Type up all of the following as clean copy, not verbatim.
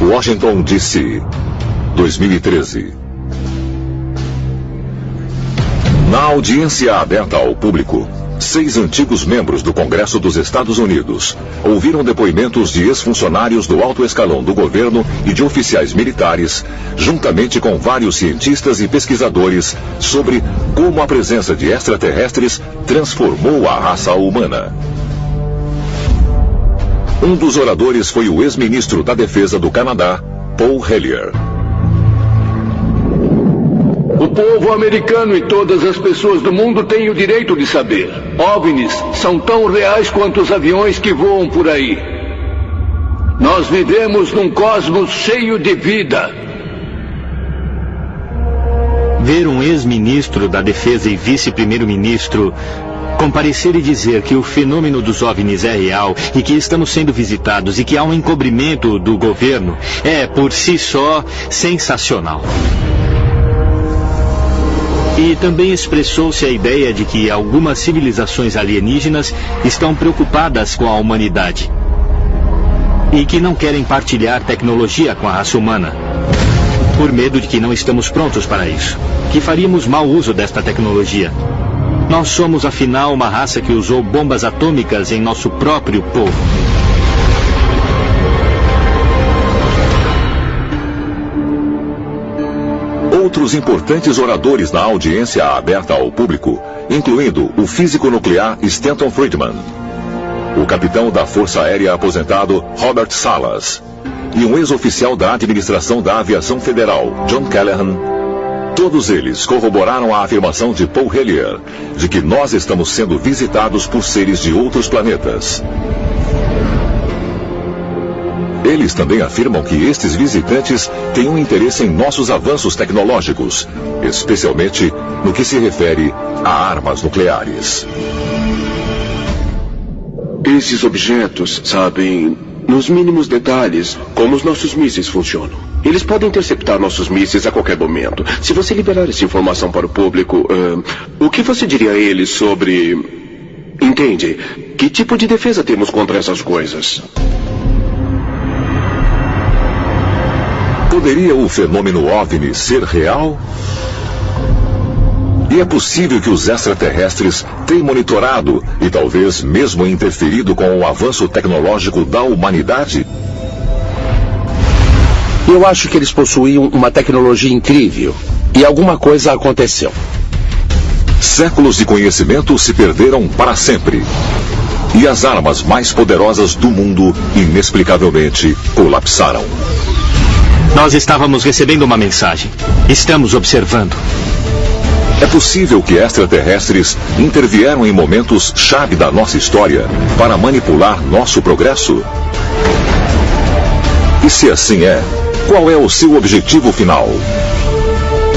Washington, D.C., 2013. Na audiência aberta ao público, 6 antigos membros do Congresso dos Estados Unidos ouviram depoimentos de ex-funcionários do alto escalão do governo e de oficiais militares, juntamente com vários cientistas e pesquisadores, sobre como a presença de extraterrestres transformou a raça humana. Um dos oradores foi o ex-ministro da Defesa do Canadá, Paul Hellyer. O povo americano e todas as pessoas do mundo têm o direito de saber. OVNIs são tão reais quanto os aviões que voam por aí. Nós vivemos num cosmos cheio de vida. Ver um ex-ministro da Defesa e vice-primeiro-ministro comparecer e dizer que o fenômeno dos OVNIs é real e que estamos sendo visitados e que há um encobrimento do governo é, por si só, sensacional. E também expressou-se a ideia de que algumas civilizações alienígenas estão preocupadas com a humanidade e que não querem partilhar tecnologia com a raça humana, por medo de que não estamos prontos para isso, que faríamos mau uso desta tecnologia. Nós somos, afinal, uma raça que usou bombas atômicas em nosso próprio povo. Outros importantes oradores na audiência aberta ao público, incluindo o físico nuclear Stanton Friedman, o capitão da Força Aérea aposentado Robert Salas e um ex-oficial da Administração da Aviação Federal, John Callahan. Todos eles corroboraram a afirmação de Paul Hellyer de que nós estamos sendo visitados por seres de outros planetas. Eles também afirmam que estes visitantes têm um interesse em nossos avanços tecnológicos, especialmente no que se refere a armas nucleares. Esses objetos sabem, nos mínimos detalhes, como os nossos mísseis funcionam. Eles podem interceptar nossos mísseis a qualquer momento. Se você liberar essa informação para o público, o que você diria a eles sobre... Entende? Que tipo de defesa temos contra essas coisas? Poderia o fenômeno OVNI ser real? E é possível que os extraterrestres tenham monitorado e talvez mesmo interferido com o avanço tecnológico da humanidade? Eu acho que eles possuíam uma tecnologia incrível e alguma coisa aconteceu. Séculos de conhecimento se perderam para sempre. E as armas mais poderosas do mundo inexplicavelmente colapsaram. Nós estávamos recebendo uma mensagem. Estamos observando. É possível que extraterrestres intervieram em momentos-chave da nossa história para manipular nosso progresso? E se assim é, qual é o seu objetivo final?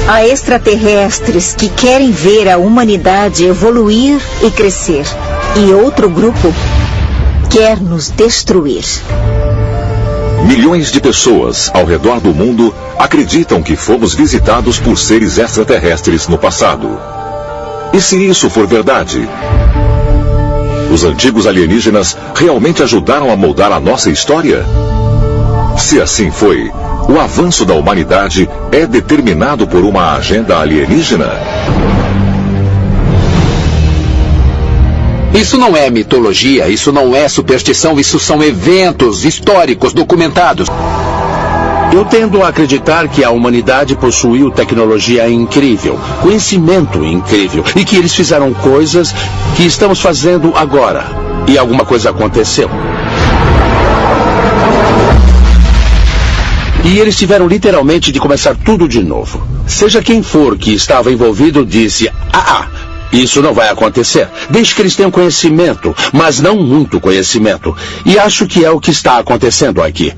Há extraterrestres que querem ver a humanidade evoluir e crescer. E outro grupo quer nos destruir. Milhões de pessoas ao redor do mundo acreditam que fomos visitados por seres extraterrestres no passado. E se isso for verdade? Os antigos alienígenas realmente ajudaram a moldar a nossa história? Se assim foi, o avanço da humanidade é determinado por uma agenda alienígena? Isso não é mitologia, isso não é superstição, isso são eventos históricos documentados. Eu tendo a acreditar que a humanidade possuiu tecnologia incrível, conhecimento incrível, e que eles fizeram coisas que estamos fazendo agora. E alguma coisa aconteceu. E eles tiveram literalmente de começar tudo de novo. Seja quem for que estava envolvido disse, isso não vai acontecer. Deixe que eles tenham conhecimento, mas não muito conhecimento. E acho que é o que está acontecendo aqui.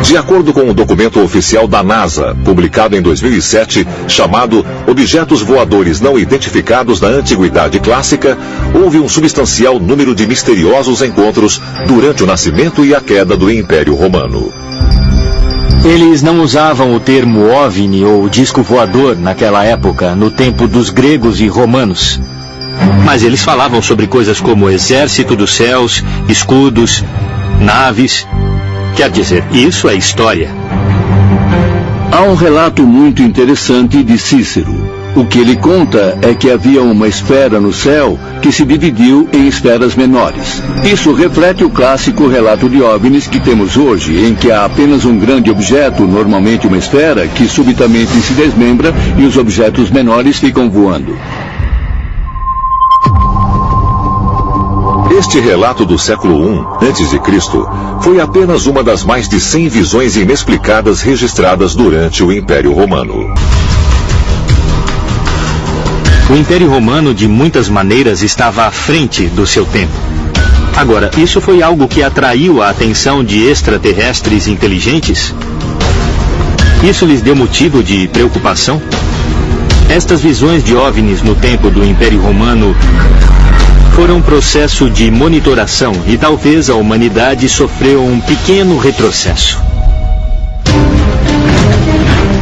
De acordo com o documento oficial da NASA, publicado em 2007, chamado Objetos Voadores Não Identificados na Antiguidade Clássica, houve um substancial número de misteriosos encontros durante o nascimento e a queda do Império Romano. Eles não usavam o termo OVNI ou disco voador naquela época, no tempo dos gregos e romanos. Mas eles falavam sobre coisas como exército dos céus, escudos, naves. Quer dizer, isso é história. Há um relato muito interessante de Cícero. O que ele conta é que havia uma esfera no céu que se dividiu em esferas menores. Isso reflete o clássico relato de OVNIs que temos hoje, em que há apenas um grande objeto, normalmente uma esfera, que subitamente se desmembra e os objetos menores ficam voando. Este relato do século I a.C. foi apenas uma das mais de 100 visões inexplicadas registradas durante o Império Romano. O Império Romano, de muitas maneiras, estava à frente do seu tempo. Agora, isso foi algo que atraiu a atenção de extraterrestres inteligentes? Isso lhes deu motivo de preocupação? Estas visões de OVNIs no tempo do Império Romano foram um processo de monitoração e talvez a humanidade sofreu um pequeno retrocesso.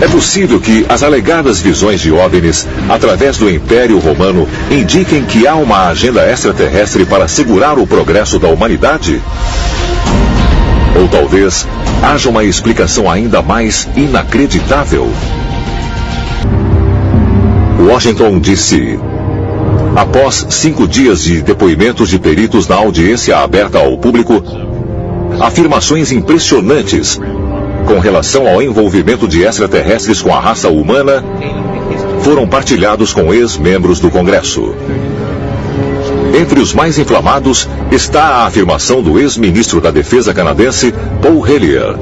É possível que as alegadas visões de OVNIs, através do Império Romano, indiquem que há uma agenda extraterrestre para segurar o progresso da humanidade? Ou talvez haja uma explicação ainda mais inacreditável? Washington disse: após 5 dias de depoimentos de peritos na audiência aberta ao público, afirmações impressionantes com relação ao envolvimento de extraterrestres com a raça humana foram partilhados com ex-membros do Congresso. Entre os mais inflamados está a afirmação do ex-ministro da Defesa canadense, Paul Hellyer,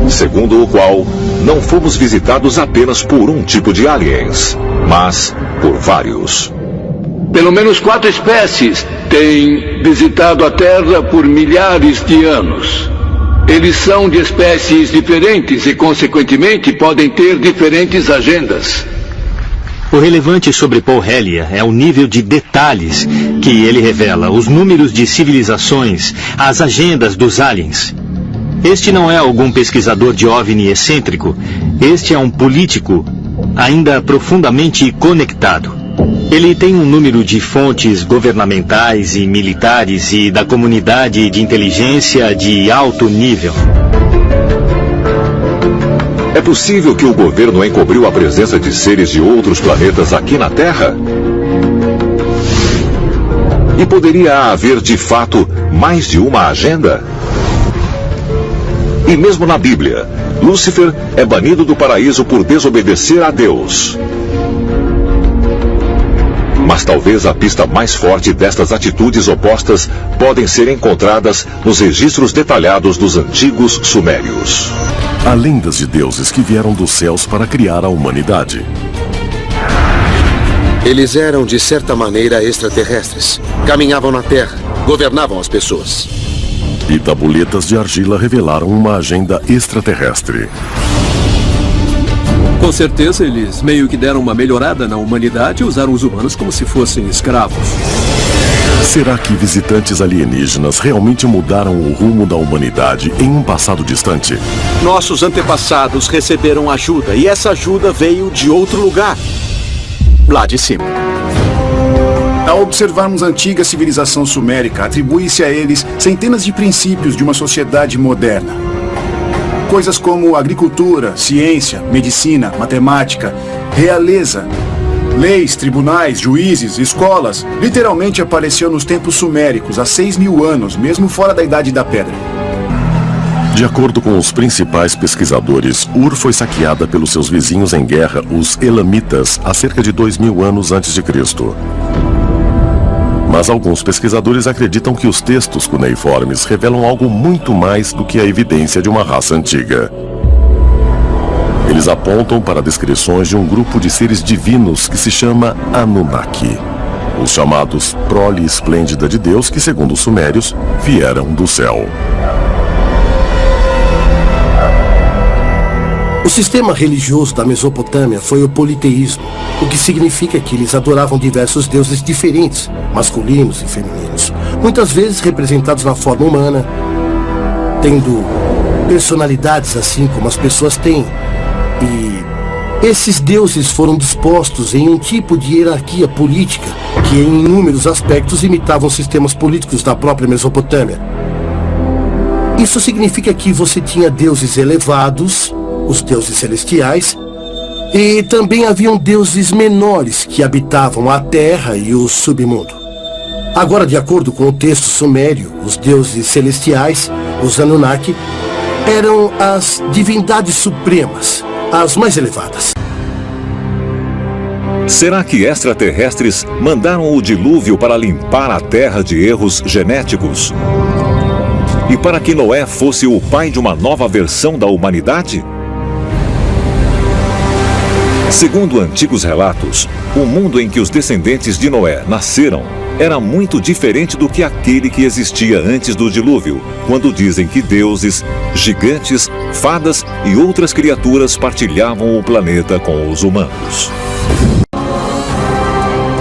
segundo o qual não fomos visitados apenas por um tipo de aliens, mas por vários. Pelo menos 4 espécies têm visitado a Terra por milhares de anos. Eles são de espécies diferentes e, consequentemente, podem ter diferentes agendas. O relevante sobre Paul Hellyer é o nível de detalhes que ele revela, os números de civilizações, as agendas dos aliens. Este não é algum pesquisador de OVNI excêntrico. Este é um político ainda profundamente conectado. Ele tem um número de fontes governamentais e militares e da comunidade de inteligência de alto nível. É possível que o governo encobriu a presença de seres de outros planetas aqui na Terra? E poderia haver, de fato, mais de uma agenda? E mesmo na Bíblia, Lúcifer é banido do paraíso por desobedecer a Deus. Mas talvez a pista mais forte destas atitudes opostas podem ser encontradas nos registros detalhados dos antigos sumérios. Há lendas de deuses que vieram dos céus para criar a humanidade. Eles eram, de certa maneira, extraterrestres. Caminhavam na Terra, governavam as pessoas. E tabuletas de argila revelaram uma agenda extraterrestre. Com certeza, eles meio que deram uma melhorada na humanidade e usaram os humanos como se fossem escravos. Será que visitantes alienígenas realmente mudaram o rumo da humanidade em um passado distante? Nossos antepassados receberam ajuda e essa ajuda veio de outro lugar. Lá de cima. Ao observarmos a antiga civilização sumérica, atribui-se a eles centenas de princípios de uma sociedade moderna. Coisas como agricultura, ciência, medicina, matemática, realeza, leis, tribunais, juízes, escolas, literalmente apareceu nos tempos suméricos há 6.000 anos, mesmo fora da Idade da Pedra. De acordo com os principais pesquisadores, Ur foi saqueada pelos seus vizinhos em guerra, os Elamitas, há cerca de 2.000 anos antes de Cristo. Mas alguns pesquisadores acreditam que os textos cuneiformes revelam algo muito mais do que a evidência de uma raça antiga. Eles apontam para descrições de um grupo de seres divinos que se chama Anunnaki, os chamados prole esplêndida de Deus que, segundo os sumérios, vieram do céu. O sistema religioso da Mesopotâmia foi o politeísmo, o que significa que eles adoravam diversos deuses diferentes, masculinos e femininos, muitas vezes representados na forma humana, tendo personalidades assim como as pessoas têm, e Esses deuses foram dispostos em um tipo de hierarquia política que em inúmeros aspectos imitavam sistemas políticos da própria Mesopotâmia. Isso significa que você tinha deuses elevados, os deuses celestiais, e também haviam deuses menores que habitavam a terra e o submundo. Agora, de acordo com o texto sumério, os deuses celestiais, os Anunnaki, eram as divindades supremas, as mais elevadas. Será que extraterrestres mandaram o dilúvio para limpar a Terra de erros genéticos? E para que Noé fosse o pai de uma nova versão da humanidade? Segundo antigos relatos, o mundo em que os descendentes de Noé nasceram era muito diferente do que aquele que existia antes do dilúvio, quando dizem que deuses, gigantes, fadas e outras criaturas partilhavam o planeta com os humanos.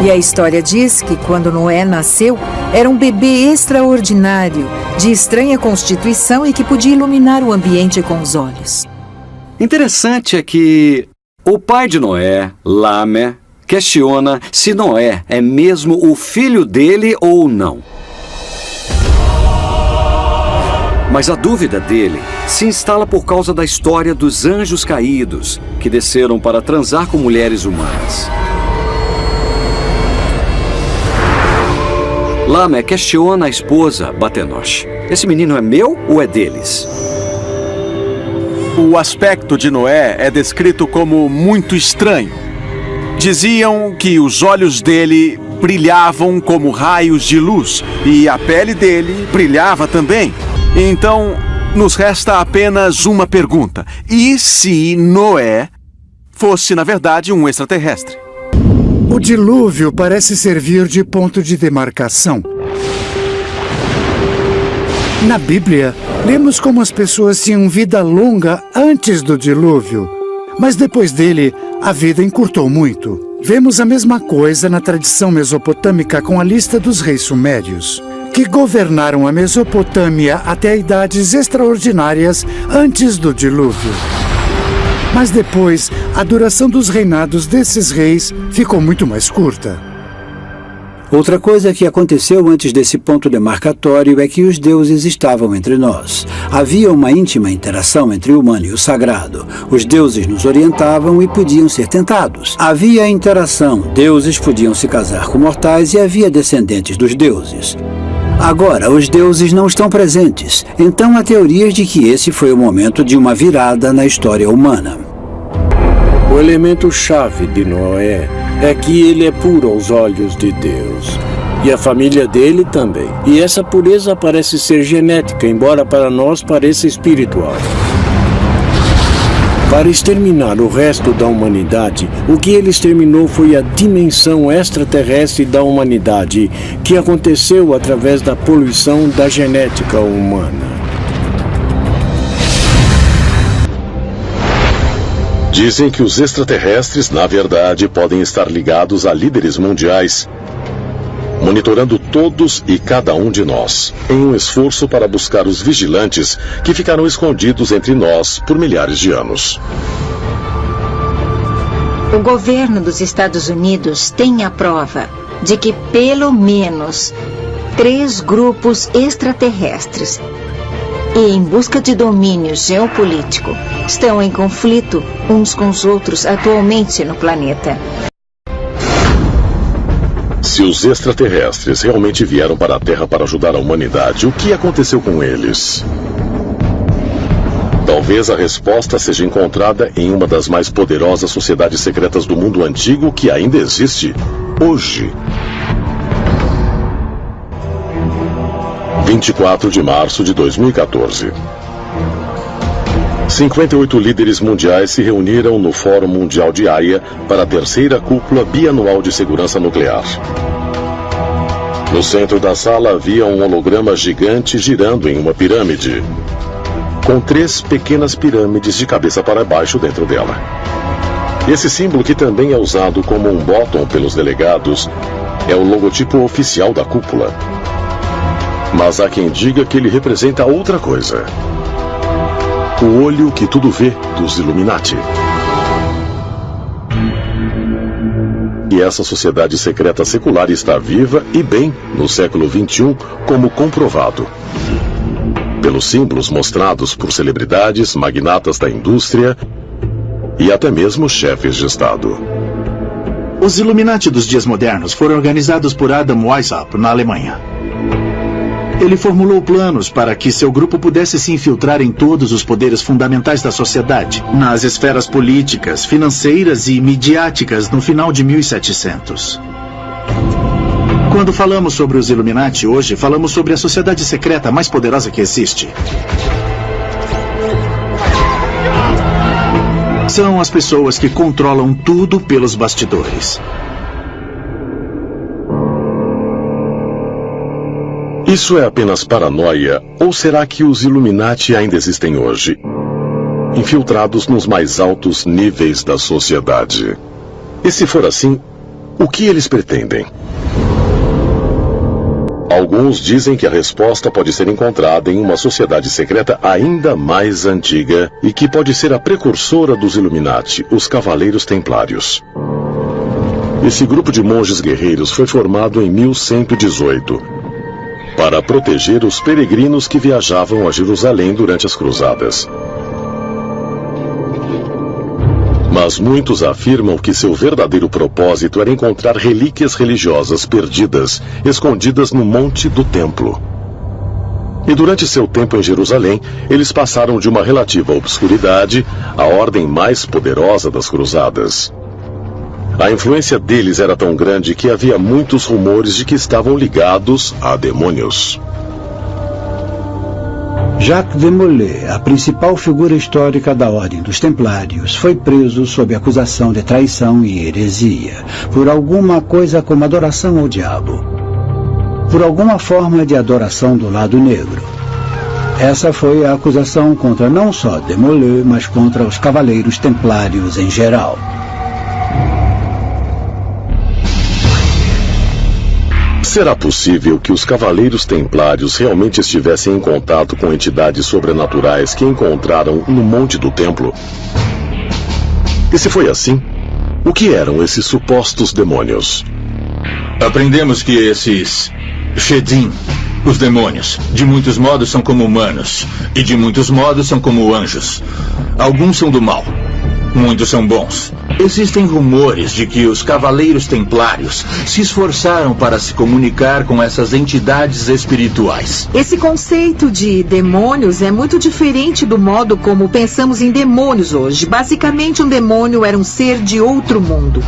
E a história diz que quando Noé nasceu, era um bebê extraordinário, de estranha constituição e que podia iluminar o ambiente com os olhos. Interessante é que o pai de Noé, Lame, questiona se Noé é mesmo o filho dele ou não. Mas a dúvida dele se instala por causa da história dos anjos caídos, que desceram para transar com mulheres humanas. Lame questiona a esposa, Batenosh. Esse menino é meu ou é deles? O aspecto de Noé é descrito como muito estranho. Diziam que os olhos dele brilhavam como raios de luz e a pele dele brilhava também. Então, nos resta apenas uma pergunta. E se Noé fosse, na verdade, um extraterrestre? O dilúvio parece servir de ponto de demarcação. Na Bíblia, lemos como as pessoas tinham vida longa antes do dilúvio, mas depois dele, a vida encurtou muito. Vemos a mesma coisa na tradição mesopotâmica com a lista dos reis sumérios, que governaram a Mesopotâmia até idades extraordinárias antes do dilúvio. Mas depois, a duração dos reinados desses reis ficou muito mais curta. Outra coisa que aconteceu antes desse ponto demarcatório é que os deuses estavam entre nós. Havia uma íntima interação entre o humano e o sagrado. Os deuses nos orientavam e podiam ser tentados. Havia interação. Deuses podiam se casar com mortais e havia descendentes dos deuses. Agora, os deuses não estão presentes. Então há teorias de que esse foi o momento de uma virada na história humana. O elemento-chave de Noé é que ele é puro aos olhos de Deus. E a família dele também. E essa pureza parece ser genética, embora para nós pareça espiritual. Para exterminar o resto da humanidade, o que ele exterminou foi a dimensão extraterrestre da humanidade, que aconteceu através da poluição da genética humana. Dizem que os extraterrestres, na verdade, podem estar ligados a líderes mundiais, monitorando todos e cada um de nós, em um esforço para buscar os vigilantes que ficaram escondidos entre nós por milhares de anos. O governo dos Estados Unidos tem a prova de que pelo menos 3 grupos extraterrestres e em busca de domínio geopolítico estão em conflito uns com os outros atualmente no planeta. Se os extraterrestres realmente vieram para a Terra para ajudar a humanidade, o que aconteceu com eles? Talvez a resposta seja encontrada em uma das mais poderosas sociedades secretas do mundo antigo que ainda existe hoje. 24 de março de 2014. 58 líderes mundiais se reuniram no Fórum Mundial de Haia para a 3ª Cúpula Bianual de Segurança Nuclear. No centro da sala havia um holograma gigante girando em uma pirâmide, com 3 pequenas pirâmides de cabeça para baixo dentro dela. Esse símbolo, que também é usado como um bottom pelos delegados, é o logotipo oficial da cúpula. Mas há quem diga que ele representa outra coisa. O olho que tudo vê dos Illuminati. E essa sociedade secreta secular está viva e bem no século XXI, como comprovado pelos símbolos mostrados por celebridades, magnatas da indústria e até mesmo chefes de Estado. Os Illuminati dos dias modernos foram organizados por Adam Weishaupt, na Alemanha. Ele formulou planos para que seu grupo pudesse se infiltrar em todos os poderes fundamentais da sociedade, nas esferas políticas, financeiras e midiáticas no final de 1700. Quando falamos sobre os Illuminati hoje, falamos sobre a sociedade secreta mais poderosa que existe. São as pessoas que controlam tudo pelos bastidores. Isso é apenas paranoia, ou será que os Illuminati ainda existem hoje, infiltrados nos mais altos níveis da sociedade? E se for assim, o que eles pretendem? Alguns dizem que a resposta pode ser encontrada em uma sociedade secreta ainda mais antiga e que pode ser a precursora dos Illuminati, os Cavaleiros Templários. Esse grupo de monges guerreiros foi formado em 1118 para proteger os peregrinos que viajavam a Jerusalém durante as cruzadas. Mas muitos afirmam que seu verdadeiro propósito era encontrar relíquias religiosas perdidas, escondidas no monte do templo. E durante seu tempo em Jerusalém, eles passaram de uma relativa obscuridade à ordem mais poderosa das cruzadas. A influência deles era tão grande que havia muitos rumores de que estavam ligados a demônios. Jacques de Molay, a principal figura histórica da Ordem dos Templários, foi preso sob acusação de traição e heresia, por alguma coisa como adoração ao diabo, por alguma forma de adoração do lado negro. Essa foi a acusação contra não só de Molay, mas contra os Cavaleiros Templários em geral. Será possível que os Cavaleiros Templários realmente estivessem em contato com entidades sobrenaturais que encontraram no Monte do Templo? E se foi assim, o que eram esses supostos demônios? Aprendemos que esses Shedim, os demônios, de muitos modos são como humanos, e de muitos modos são como anjos. Alguns são do mal, muitos são bons. Existem rumores de que os Cavaleiros Templários se esforçaram para se comunicar com essas entidades espirituais. Esse conceito de demônios é muito diferente do modo como pensamos em demônios hoje. Basicamente, um demônio era um ser de outro mundo.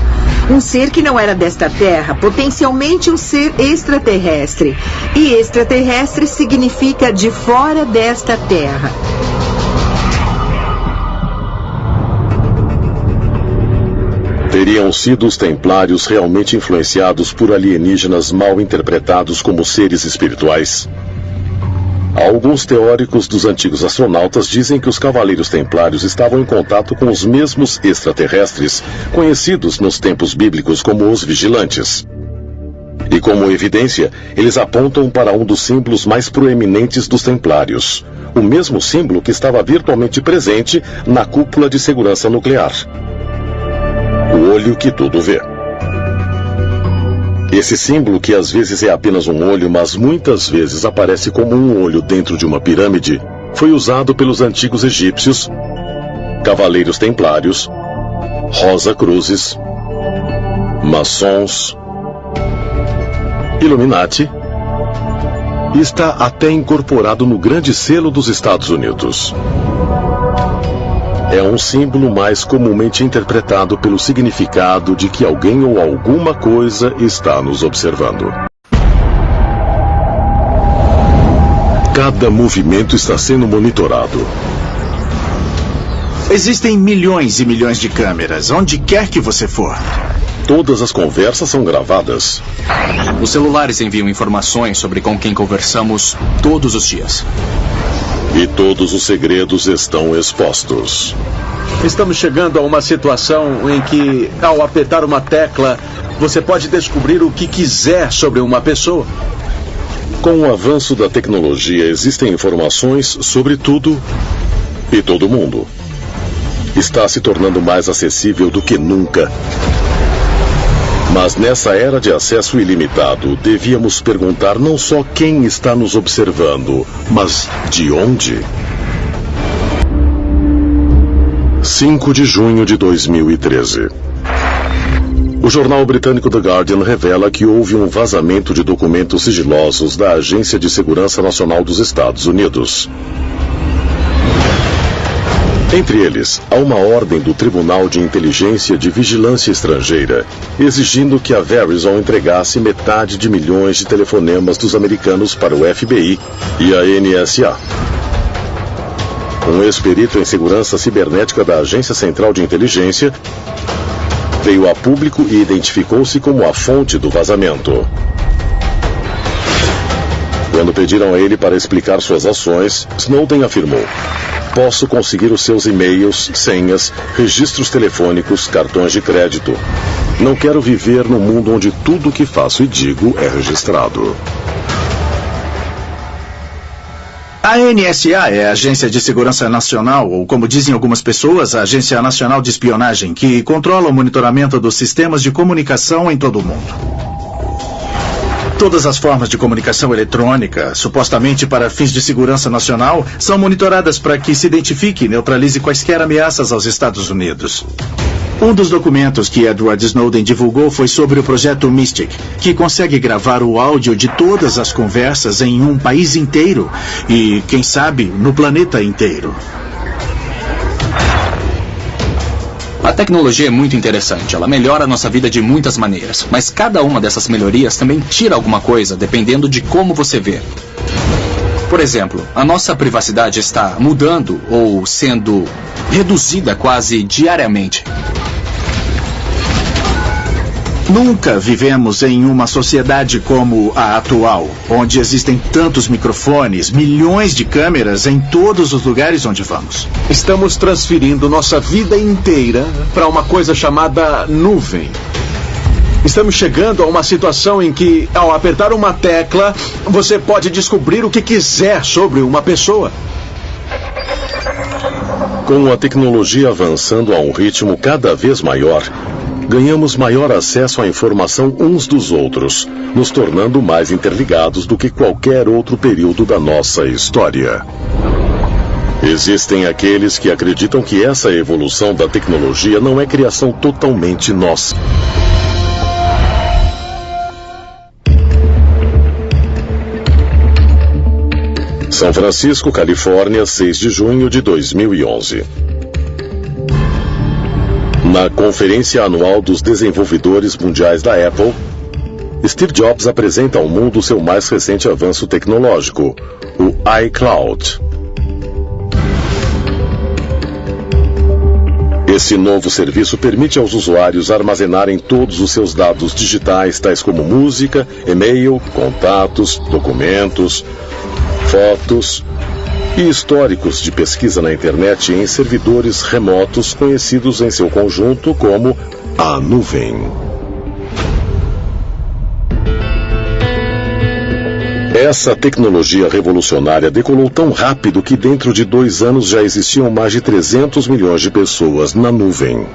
Um ser que não era desta terra, potencialmente um ser extraterrestre. E extraterrestre significa de fora desta terra. Teriam sido os templários realmente influenciados por alienígenas mal interpretados como seres espirituais? Alguns teóricos dos antigos astronautas dizem que os Cavaleiros Templários estavam em contato com os mesmos extraterrestres, conhecidos nos tempos bíblicos como os Vigilantes. E como evidência, eles apontam para um dos símbolos mais proeminentes dos Templários, o mesmo símbolo que estava virtualmente presente na cúpula de segurança nuclear. O olho que tudo vê. Esse símbolo, que às vezes é apenas um olho, mas muitas vezes aparece como um olho dentro de uma pirâmide, foi usado pelos antigos egípcios, Cavaleiros Templários, Rosa-Cruzes, Maçons, Illuminati, e está até incorporado no Grande Selo dos Estados Unidos. É um símbolo mais comumente interpretado pelo significado de que alguém ou alguma coisa está nos observando. Cada movimento está sendo monitorado. Existem milhões e milhões de câmeras, onde quer que você for. Todas as conversas são gravadas. Os celulares enviam informações sobre com quem conversamos todos os dias. E todos os segredos estão expostos. Estamos chegando a uma situação em que, ao apertar uma tecla, você pode descobrir o que quiser sobre uma pessoa. Com o avanço da tecnologia, existem informações sobre tudo e todo mundo. Está se tornando mais acessível do que nunca. Mas nessa era de acesso ilimitado, devíamos perguntar não só quem está nos observando, mas de onde? 5 de junho de 2013. O jornal britânico The Guardian revela que houve um vazamento de documentos sigilosos da Agência de Segurança Nacional dos Estados Unidos. Entre eles, há uma ordem do Tribunal de Inteligência de Vigilância Estrangeira, exigindo que a Verizon entregasse metade de milhões de telefonemas dos americanos para o FBI e a NSA. Um ex-perito em segurança cibernética da Agência Central de Inteligência veio a público e identificou-se como a fonte do vazamento. Quando pediram a ele para explicar suas ações, Snowden afirmou: "Posso conseguir os seus e-mails, senhas, registros telefônicos, cartões de crédito. Não quero viver num mundo onde tudo o que faço e digo é registrado." A NSA é a Agência de Segurança Nacional, ou como dizem algumas pessoas, a Agência Nacional de Espionagem, que controla o monitoramento dos sistemas de comunicação em todo o mundo. Todas as formas de comunicação eletrônica, supostamente para fins de segurança nacional, são monitoradas para que se identifique e neutralize quaisquer ameaças aos Estados Unidos. Um dos documentos que Edward Snowden divulgou foi sobre o projeto Mystic, que consegue gravar o áudio de todas as conversas em um país inteiro e, quem sabe, no planeta inteiro. A tecnologia é muito interessante, ela melhora a nossa vida de muitas maneiras, mas cada uma dessas melhorias também tira alguma coisa, dependendo de como você vê. Por exemplo, a nossa privacidade está mudando ou sendo reduzida quase diariamente. Nunca vivemos em uma sociedade como a atual, onde existem tantos microfones, milhões de câmeras em todos os lugares onde vamos. Estamos transferindo nossa vida inteira para uma coisa chamada nuvem. Estamos chegando a uma situação em que, ao apertar uma tecla, você pode descobrir o que quiser sobre uma pessoa. Com a tecnologia avançando a um ritmo cada vez maior, ganhamos maior acesso à informação uns dos outros, nos tornando mais interligados do que qualquer outro período da nossa história. Existem aqueles que acreditam que essa evolução da tecnologia não é criação totalmente nossa. São Francisco, Califórnia, 6 de junho de 2011. Na Conferência Anual dos Desenvolvedores Mundiais da Apple, Steve Jobs apresenta ao mundo seu mais recente avanço tecnológico, o iCloud. Esse novo serviço permite aos usuários armazenarem todos os seus dados digitais, tais como música, e-mail, contatos, documentos, fotos e históricos de pesquisa na internet em servidores remotos conhecidos em seu conjunto como a nuvem. Essa tecnologia revolucionária decolou tão rápido que dentro de 2 anos já existiam mais de 300 milhões de pessoas na nuvem.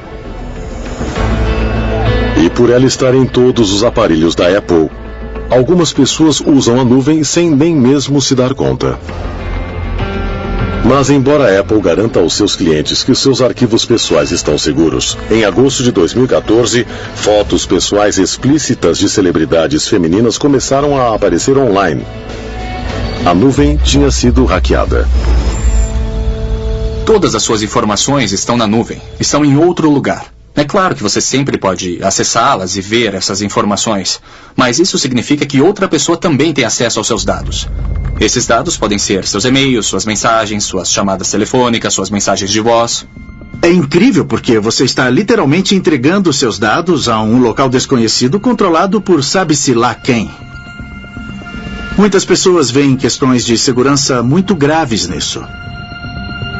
E por ela estar em todos os aparelhos da Apple, algumas pessoas usam a nuvem sem nem mesmo se dar conta. Mas embora a Apple garanta aos seus clientes que os seus arquivos pessoais estão seguros, em agosto de 2014, fotos pessoais explícitas de celebridades femininas começaram a aparecer online. A nuvem tinha sido hackeada. Todas as suas informações estão na nuvem, estão em outro lugar. É claro que você sempre pode acessá-las e ver essas informações, mas isso significa que outra pessoa também tem acesso aos seus dados. Esses dados podem ser seus e-mails, suas mensagens, suas chamadas telefônicas, suas mensagens de voz. É incrível porque você está literalmente entregando seus dados a um local desconhecido controlado por sabe-se lá quem. Muitas pessoas veem questões de segurança muito graves nisso.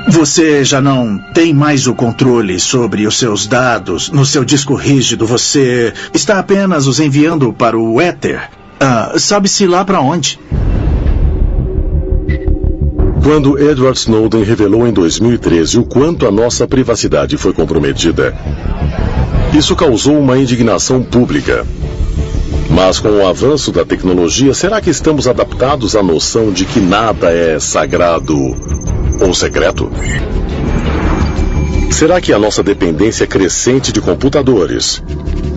Você já não tem mais o controle sobre os seus dados no seu disco rígido. Você está apenas os enviando para o éter. Sabe-se lá para onde. Quando Edward Snowden revelou em 2013 o quanto a nossa privacidade foi comprometida, Isso causou uma indignação pública. Mas com o avanço da tecnologia, será que estamos adaptados à noção de que nada é sagrado ou secreto? Será que a nossa dependência crescente de computadores,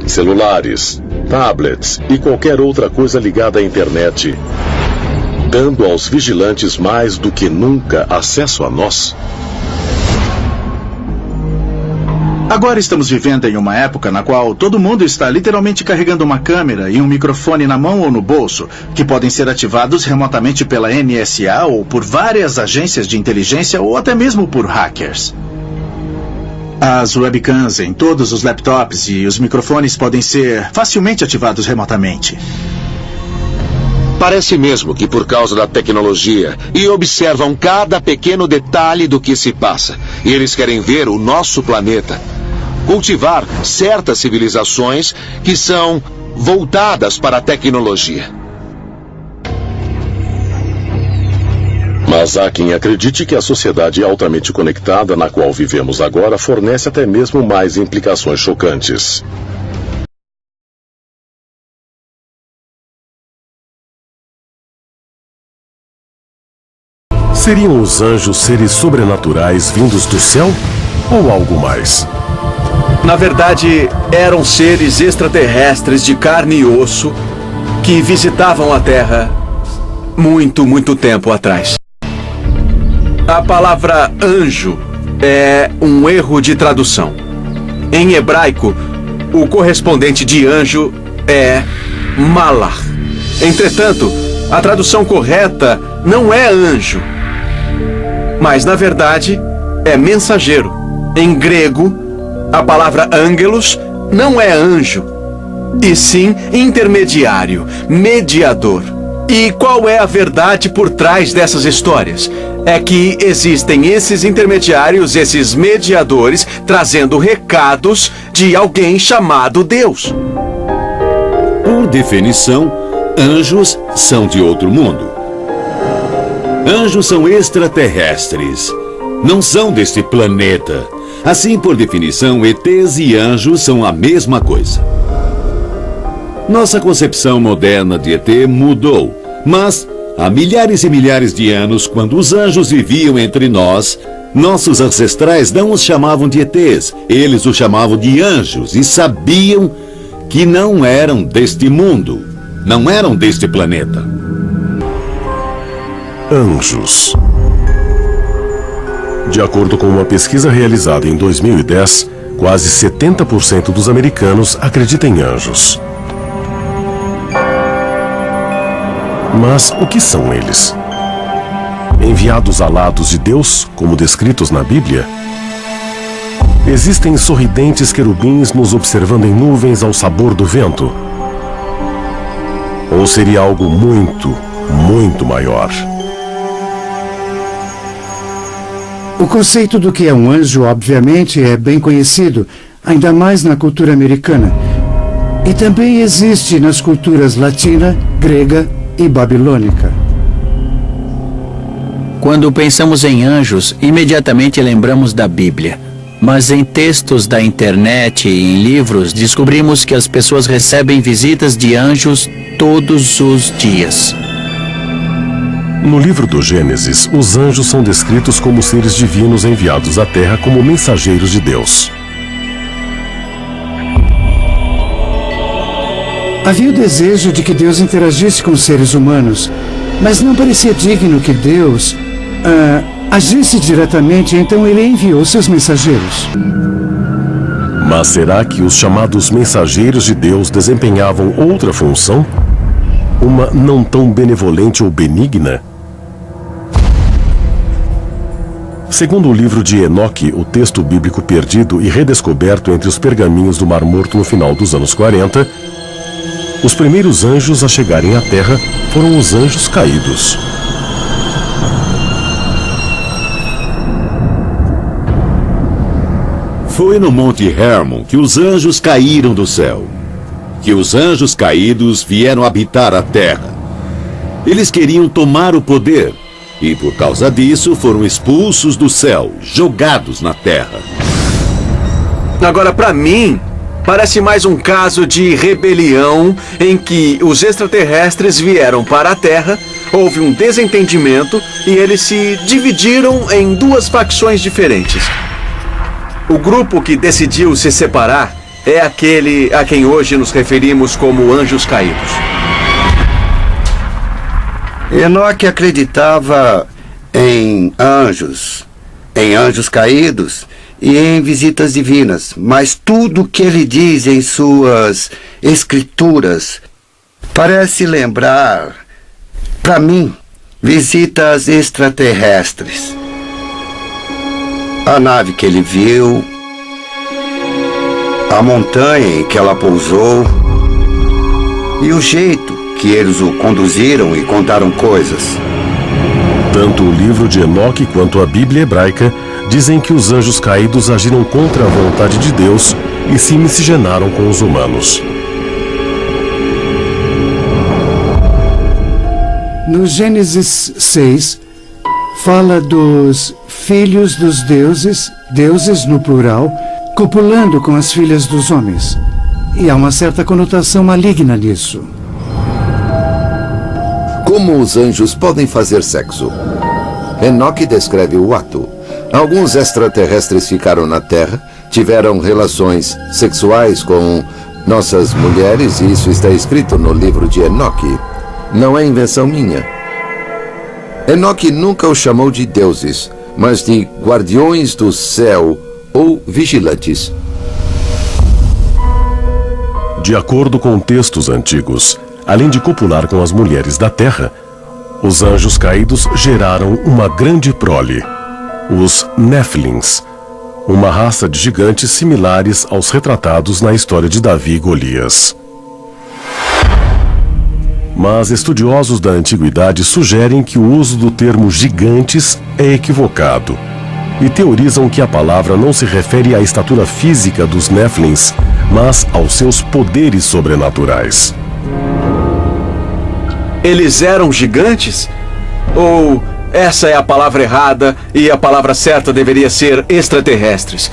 celulares, tablets e qualquer outra coisa ligada à internet, dando aos vigilantes mais do que nunca acesso a nós? Agora estamos vivendo em uma época na qual todo mundo está literalmente carregando uma câmera e um microfone na mão ou no bolso, que podem ser ativados remotamente pela NSA ou por várias agências de inteligência ou até mesmo por hackers. As webcams em todos os laptops e os microfones podem ser facilmente ativados remotamente. Parece mesmo que por causa da tecnologia e observam cada pequeno detalhe do que se passa. E eles querem ver o nosso planeta. Cultivar certas civilizações que são voltadas para a tecnologia. Mas há quem acredite que a sociedade altamente conectada na qual vivemos agora fornece até mesmo mais implicações chocantes. Seriam os anjos seres sobrenaturais vindos do céu ou algo mais? Na verdade, eram seres extraterrestres de carne e osso que visitavam a Terra muito tempo atrás. A palavra anjo é um erro de tradução. Em hebraico, o correspondente de anjo é malach. Entretanto, a tradução correta não é anjo, mas na verdade é mensageiro. Em grego, a palavra angelos não é anjo, e sim intermediário, mediador. E qual é a verdade por trás dessas histórias? É que existem esses intermediários, esses mediadores, trazendo recados de alguém chamado Deus. Por definição, anjos são de outro mundo. Anjos são extraterrestres. Não são deste planeta. Assim, por definição, ETs e anjos são a mesma coisa. Nossa concepção moderna de ET mudou, mas há milhares e milhares de anos, quando os anjos viviam entre nós, nossos ancestrais não os chamavam de ETs, eles os chamavam de anjos e sabiam que não eram deste mundo, não eram deste planeta. Anjos. De acordo com uma pesquisa realizada em 2010, quase 70% dos americanos acreditam em anjos. Mas o que são eles? Enviados alados de Deus, como descritos na Bíblia? Existem sorridentes querubins nos observando em nuvens ao sabor do vento? Ou seria algo muito maior? O conceito do que é um anjo, obviamente, é bem conhecido, ainda mais na cultura americana. E também existe nas culturas latina, grega e babilônica. Quando pensamos em anjos, imediatamente lembramos da Bíblia. Mas em textos da internet e em livros, descobrimos que as pessoas recebem visitas de anjos todos os dias. No livro do Gênesis, os anjos são descritos como seres divinos enviados à Terra como mensageiros de Deus. Havia o desejo de que Deus interagisse com os seres humanos, mas não parecia digno que Deus agisse diretamente, então ele enviou seus mensageiros. Mas será que os chamados mensageiros de Deus desempenhavam outra função? Uma não tão benevolente ou benigna? Segundo o livro de Enoque, o texto bíblico perdido e redescoberto entre os pergaminhos do Mar Morto no final dos anos 40, os primeiros anjos a chegarem à Terra foram os anjos caídos. Foi no Monte Hermon que os anjos caíram do céu. Que os anjos caídos vieram habitar a Terra. Eles queriam tomar o poder e, por causa disso, foram expulsos do céu, jogados na Terra. Agora, para mim, Parece mais um caso de rebelião em que os extraterrestres vieram para a Terra, houve um desentendimento e eles se dividiram em duas facções diferentes. O grupo que decidiu se separar é aquele a quem hoje nos referimos como anjos caídos. Enoque acreditava em anjos caídos e em visitas divinas, mas tudo que ele diz em suas escrituras parece lembrar, para mim, visitas extraterrestres. A nave que ele viu, a montanha em que ela pousou e o jeito que eles o conduziram e contaram coisas. Tanto o livro de Enoque quanto a Bíblia hebraica dizem que os anjos caídos agiram contra a vontade de Deus e se miscigenaram com os humanos. No Gênesis 6, fala dos filhos dos deuses, deuses no plural, copulando com as filhas dos homens. E há uma certa conotação maligna nisso. Como os anjos podem fazer sexo? Enoque descreve o ato. Alguns extraterrestres ficaram na Terra, tiveram relações sexuais com nossas mulheres, e isso está escrito no livro de Enoque. Não é invenção minha. Enoque nunca os chamou de deuses, mas de guardiões do céu ou vigilantes. De acordo com textos antigos, além de copular com as mulheres da terra, os anjos caídos geraram uma grande prole, os Néfilins, uma raça de gigantes similares aos retratados na história de Davi e Golias. Mas estudiosos da antiguidade sugerem que o uso do termo gigantes é equivocado e teorizam que a palavra não se refere à estatura física dos Néfilins, mas aos seus poderes sobrenaturais. Eles eram gigantes? Ou essa é a palavra errada e a palavra certa deveria ser extraterrestres?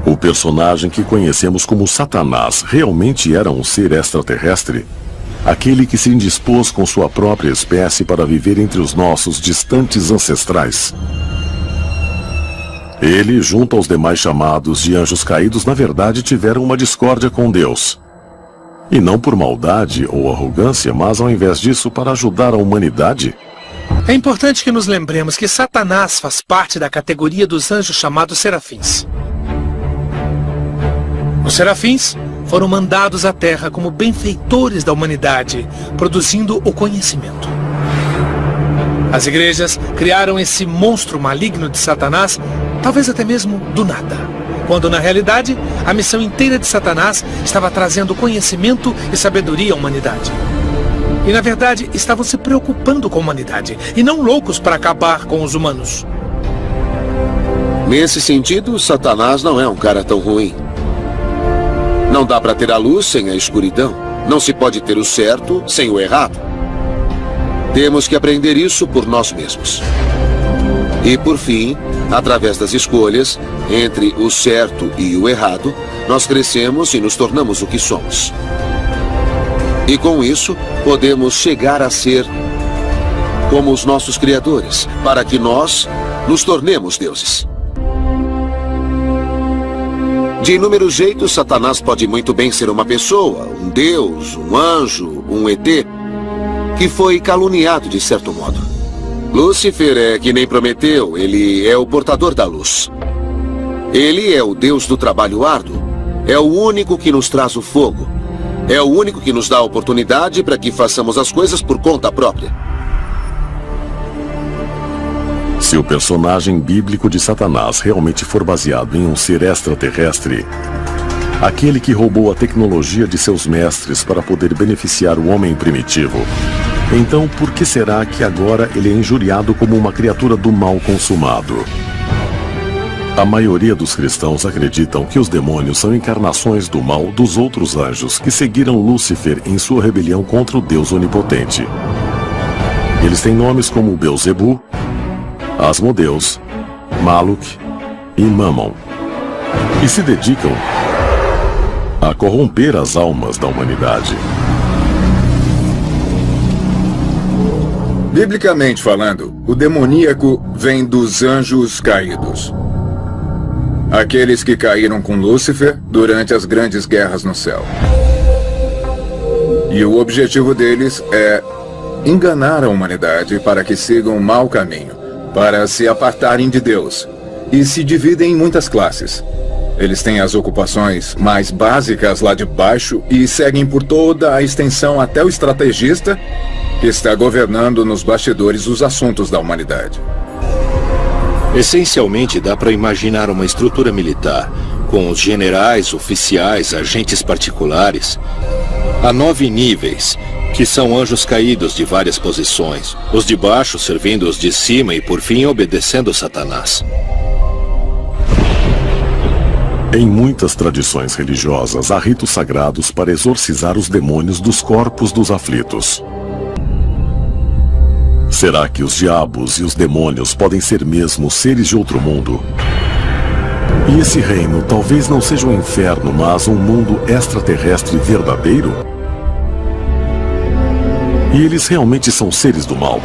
O personagem que conhecemos como Satanás realmente era um ser extraterrestre? Aquele que se indispôs com sua própria espécie para viver entre os nossos distantes ancestrais? Ele, junto aos demais chamados de anjos caídos, na verdade tiveram uma discórdia com Deus. E não por maldade ou arrogância, mas ao invés disso para ajudar a humanidade? É importante que nos lembremos que Satanás faz parte da categoria dos anjos chamados serafins. Os serafins foram mandados à Terra como benfeitores da humanidade, produzindo o conhecimento. As igrejas criaram esse monstro maligno de Satanás, talvez até mesmo do nada, quando na realidade a missão inteira de Satanás estava trazendo conhecimento e sabedoria à humanidade. E na verdade estavam se preocupando com a humanidade e não loucos para acabar com os humanos. Nesse sentido, Satanás não é um cara tão ruim. Não dá para ter a luz sem a escuridão. Não se pode ter o certo sem o errado. Temos que aprender isso por nós mesmos. E por fim, através das escolhas entre o certo e o errado, nós crescemos e nos tornamos o que somos. E com isso, podemos chegar a ser como os nossos criadores, para que nós nos tornemos deuses. De inúmeros jeitos, Satanás pode muito bem ser uma pessoa, um deus, um anjo, um ET, que foi caluniado de certo modo. Lúcifer é que nem Prometeu, ele é o portador da luz. Ele é o deus do trabalho árduo, é o único que nos traz o fogo, é o único que nos dá a oportunidade para que façamos as coisas por conta própria. Se o personagem bíblico de Satanás realmente for baseado em um ser extraterrestre, aquele que roubou a tecnologia de seus mestres para poder beneficiar o homem primitivo, então por que será que agora ele é injuriado como uma criatura do mal consumado? A maioria dos cristãos acreditam que os demônios são encarnações do mal dos outros anjos que seguiram Lúcifer em sua rebelião contra o Deus onipotente. Eles têm nomes como Belzebu, Asmodeus, Maluk e Mammon, e se dedicam a corromper as almas da humanidade. Biblicamente falando, o demoníaco vem dos anjos caídos. Aqueles que caíram com Lúcifer durante as grandes guerras no céu. E o objetivo deles é enganar a humanidade para que sigam um mau caminho, para se apartarem de Deus, e se dividem em muitas classes. Eles têm as ocupações mais básicas lá de baixo e seguem por toda a extensão até o estrategista, que está governando nos bastidores os assuntos da humanidade. Essencialmente, dá para imaginar uma estrutura militar, com os generais, oficiais, agentes particulares. Há 9 níveis, que são anjos caídos de várias posições. Os de baixo servindo os de cima e, por fim, obedecendo Satanás. Em muitas tradições religiosas, há ritos sagrados para exorcizar os demônios dos corpos dos aflitos. Será que os diabos e os demônios podem ser mesmo seres de outro mundo? E esse reino talvez não seja um inferno, mas um mundo extraterrestre verdadeiro? E eles realmente são seres do mal?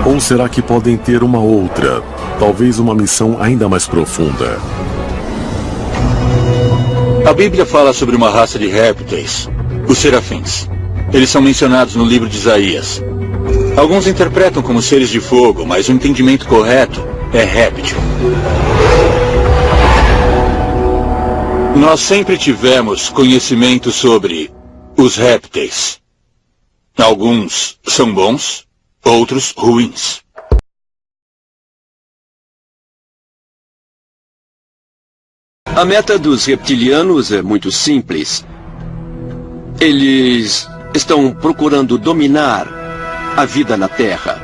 Ou será que podem ter uma outra, talvez uma missão ainda mais profunda? A Bíblia fala sobre uma raça de répteis, os serafins. Eles são mencionados no livro de Isaías. Alguns interpretam como seres de fogo, mas o entendimento correto é réptil. Nós sempre tivemos conhecimento sobre os répteis. Alguns são bons, outros ruins. A meta dos reptilianos é muito simples. Eles estão procurando dominar a vida na Terra.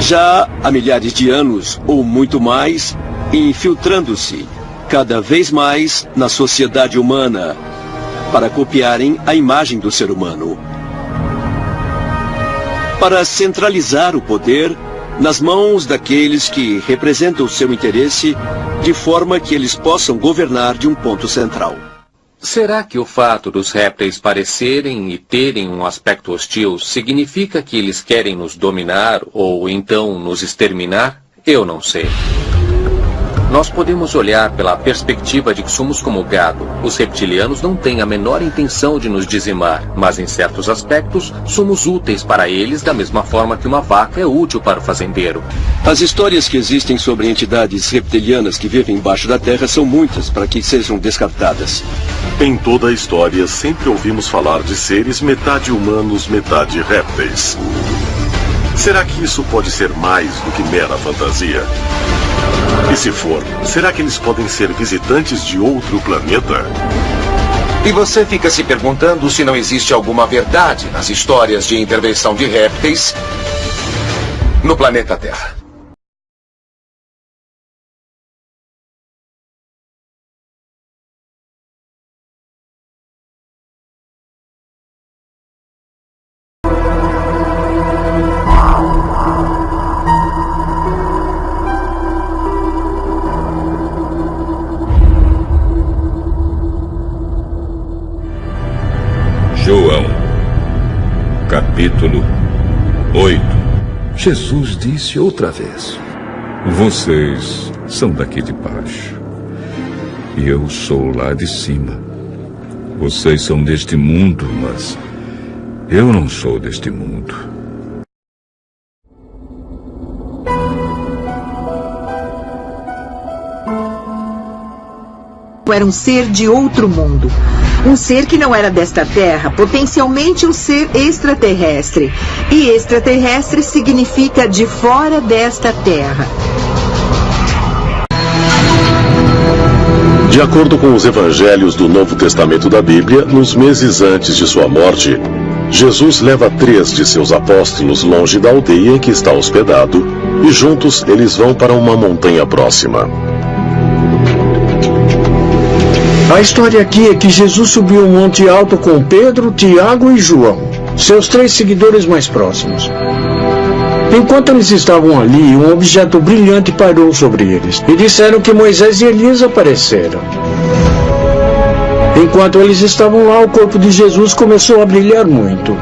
Já há milhares de anos, ou muito mais, infiltrando-se cada vez mais na sociedade humana para copiarem a imagem do ser humano. Para centralizar o poder nas mãos daqueles que representam o seu interesse, de forma que eles possam governar de um ponto central. Será que o fato dos répteis parecerem e terem um aspecto hostil significa que eles querem nos dominar ou então nos exterminar? Eu não sei. Nós podemos olhar pela perspectiva de que somos como gado. Os reptilianos não têm a menor intenção de nos dizimar, mas em certos aspectos somos úteis para eles da mesma forma que uma vaca é útil para o fazendeiro. As histórias que existem sobre entidades reptilianas que vivem embaixo da terra são muitas para que sejam descartadas. Em toda a história, sempre ouvimos falar de seres metade humanos, metade répteis. Será que isso pode ser mais do que mera fantasia? E se for, será que eles podem ser visitantes de outro planeta? E você fica se perguntando se não existe alguma verdade nas histórias de intervenção de répteis no planeta Terra. João, capítulo 8. Jesus disse outra vez: vocês são daqui de baixo, e eu sou lá de cima. Vocês são deste mundo, mas eu não sou deste mundo. Era um ser de outro mundo. Um ser que não era desta terra, potencialmente um ser extraterrestre. E extraterrestre significa de fora desta terra. De acordo com os evangelhos do Novo Testamento da Bíblia, nos meses antes de sua morte, Jesus leva 3 de seus apóstolos longe da aldeia em que está hospedado, e juntos eles vão para uma montanha próxima. A história aqui é que Jesus subiu um monte alto com Pedro, Tiago e João. seus 3 seguidores mais próximos. Enquanto eles estavam ali, um objeto brilhante pairou sobre eles e disseram que Moisés e Elias apareceram. Enquanto eles estavam lá, o corpo de Jesus começou a brilhar muito.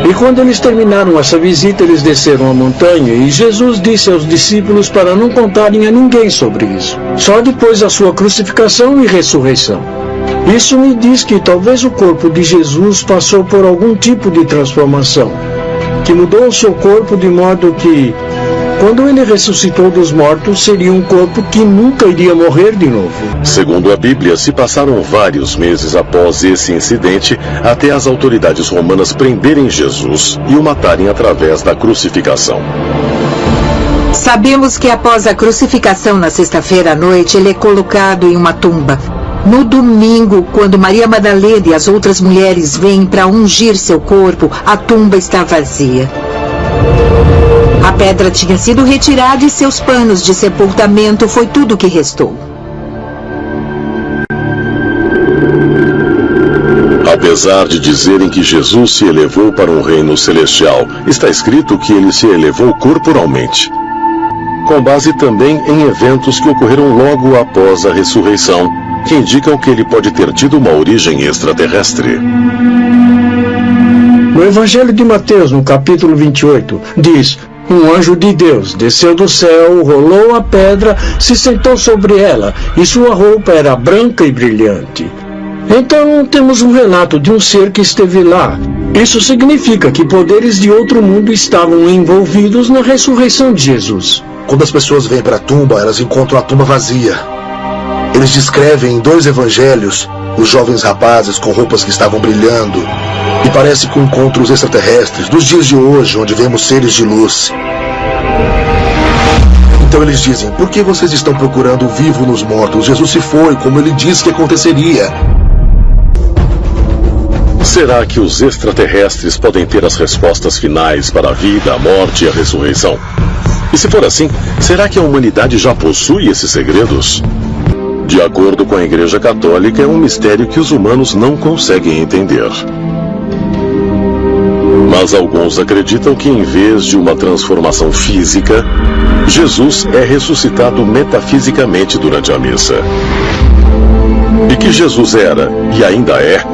E quando eles terminaram essa visita, eles desceram a montanha e Jesus disse aos discípulos para não contarem a ninguém sobre isso, só depois da sua crucificação e ressurreição. Isso me diz que talvez o corpo de Jesus passou por algum tipo de transformação, que mudou o seu corpo de modo que, quando ele ressuscitou dos mortos, seria um corpo que nunca iria morrer de novo. Segundo a Bíblia, se passaram vários meses após esse incidente até as autoridades romanas prenderem Jesus e o matarem através da crucificação. Sabemos que após a crucificação na sexta-feira à noite, ele é colocado em uma tumba. No domingo, quando Maria Madalena e as outras mulheres vêm para ungir seu corpo, a tumba está vazia. A pedra tinha sido retirada e seus panos de sepultamento foi tudo o que restou. Apesar de dizerem que Jesus se elevou para um reino celestial, está escrito que ele se elevou corporalmente, com base também em eventos que ocorreram logo após a ressurreição, que indicam que ele pode ter tido uma origem extraterrestre. No Evangelho de Mateus, no capítulo 28, diz: um anjo de Deus desceu do céu, rolou a pedra, se sentou sobre ela, e sua roupa era branca e brilhante. Então temos um relato de um ser que esteve lá. Isso significa que poderes de outro mundo estavam envolvidos na ressurreição de Jesus. Quando as pessoas vêm para a tumba, elas encontram a tumba vazia. Eles descrevem em 2 evangelhos os jovens rapazes com roupas que estavam brilhando, e parece com encontros extraterrestres dos dias de hoje, onde vemos seres de luz. Então eles dizem: por que vocês estão procurando o vivo nos mortos? Jesus se foi, como ele disse que aconteceria. Será que os extraterrestres podem ter as respostas finais para a vida, a morte e a ressurreição? E se for assim, será que a humanidade já possui esses segredos? De acordo com a Igreja Católica, é um mistério que os humanos não conseguem entender. Mas alguns acreditam que, em vez de uma transformação física, Jesus é ressuscitado metafisicamente durante a missa. E que Jesus era, e ainda é,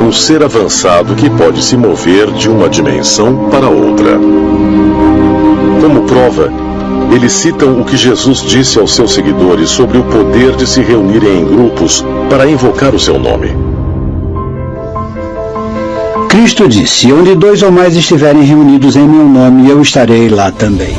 um ser avançado que pode se mover de uma dimensão para outra. Como prova, eles citam o que Jesus disse aos seus seguidores sobre o poder de se reunirem em grupos para invocar o seu nome. Cristo disse: onde 2 ou mais estiverem reunidos em meu nome, eu estarei lá também.